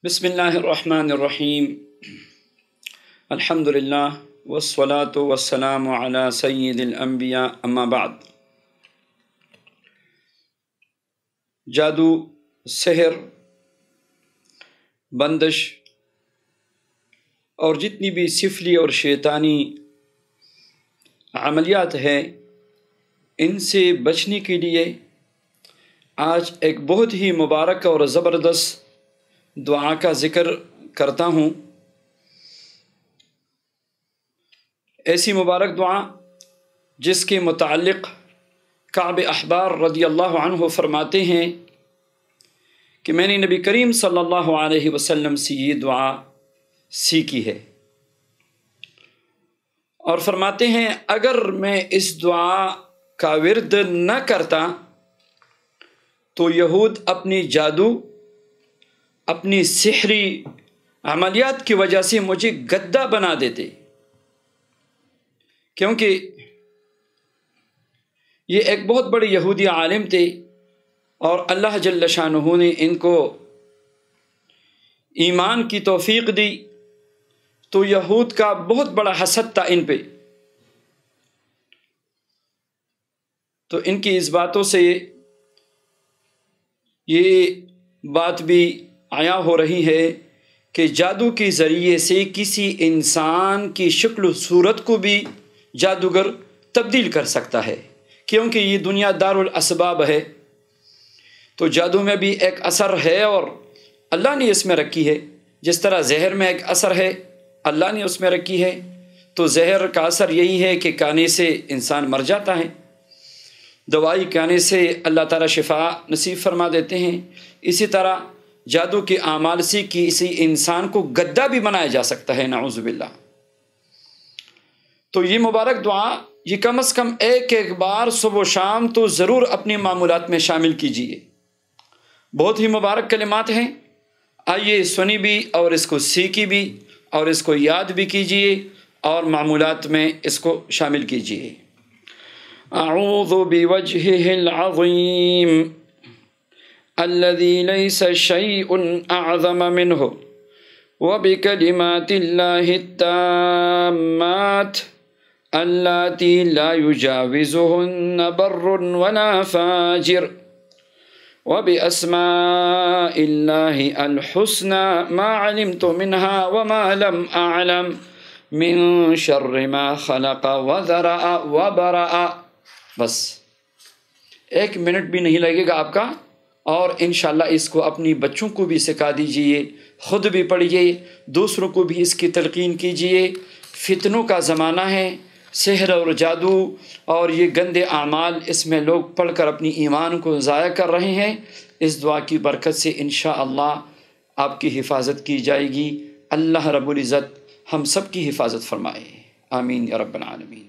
بسم اللہ الرحمن الرحیم الحمد للہ والصلاة والسلام علی سید الانبیاء اما بعد۔ جادو، سحر، بندش اور جتنی بھی سفلی اور شیطانی عملیات ہیں، ان سے بچنے کے لیے آج ایک بہت ہی مبارک اور زبردست دعا کا ذکر کرتا ہوں۔ ایسی مبارک دعا جس کے متعلق کعب احبار رضی اللہ عنہ فرماتے ہیں کہ میں نے نبی کریم صلی اللہ علیہ وسلم سے یہ دعا سیکھی ہے، اور فرماتے ہیں اگر میں اس دعا کا ورد نہ کرتا تو یہود اپنی جادو، اپنی سحری عملیات کی وجہ سے مجھے گدھا بنا دیتے، کیونکہ یہ ایک بہت بڑے یہودی عالم تھے اور اللہ جل شانہ نے ان کو ایمان کی توفیق دی، تو یہود کا بہت بڑا حسد تھا ان پہ۔ تو ان کی اس باتوں سے یہ بات بھی عیاں ہو رہی ہے کہ جادو کے ذریعے سے کسی انسان کی شکل و صورت کو بھی جادوگر تبدیل کر سکتا ہے، کیونکہ یہ دنیا دار الاسباب ہے۔ تو جادو میں بھی ایک اثر ہے اور اللہ نے اس میں رکھی ہے، جس طرح زہر میں ایک اثر ہے اللہ نے اس میں رکھی ہے۔ تو زہر کا اثر یہی ہے کہ کھانے سے انسان مر جاتا ہے، دوائی کھانے سے اللہ تعالیٰ شفا نصیب فرما دیتے ہیں۔ اسی طرح جادو کے اعمال سے کسی انسان کو گدھا بھی بنایا جا سکتا ہے، نعوذ باللہ۔ تو یہ مبارک دعا یہ کم از کم ایک بار صبح و شام تو ضرور اپنے معمولات میں شامل کیجیے۔ بہت ہی مبارک کلمات ہیں، آئیے سنی بھی اور اس کو سیکھی بھی اور اس کو یاد بھی کیجیے اور معمولات میں اس کو شامل کیجیے۔ اعوذ بوجہہ العظیم الذي ليس شيء أعظم منه وبكلمات الله التامات اللاتي لا يجاوزهن بر ولا فاجر وبأسماء الله الحسنى ما علمت منها وما لم أعلم من شر ما خلق وذرأ وبرأ۔ بس 1 منٹ بھی نہیں لگے گا آپ کا، اور انشاءاللہ اس کو اپنی بچوں کو بھی سکھا دیجئے، خود بھی پڑھیے، دوسروں کو بھی اس کی تلقین کیجئے۔ فتنوں کا زمانہ ہے، سحر اور جادو اور یہ گندے اعمال اس میں لوگ پڑھ کر اپنی ایمان کو ضائع کر رہے ہیں۔ اس دعا کی برکت سے انشاءاللہ آپ کی حفاظت کی جائے گی۔ اللہ رب العزت ہم سب کی حفاظت فرمائے، آمین یا رب العالمین۔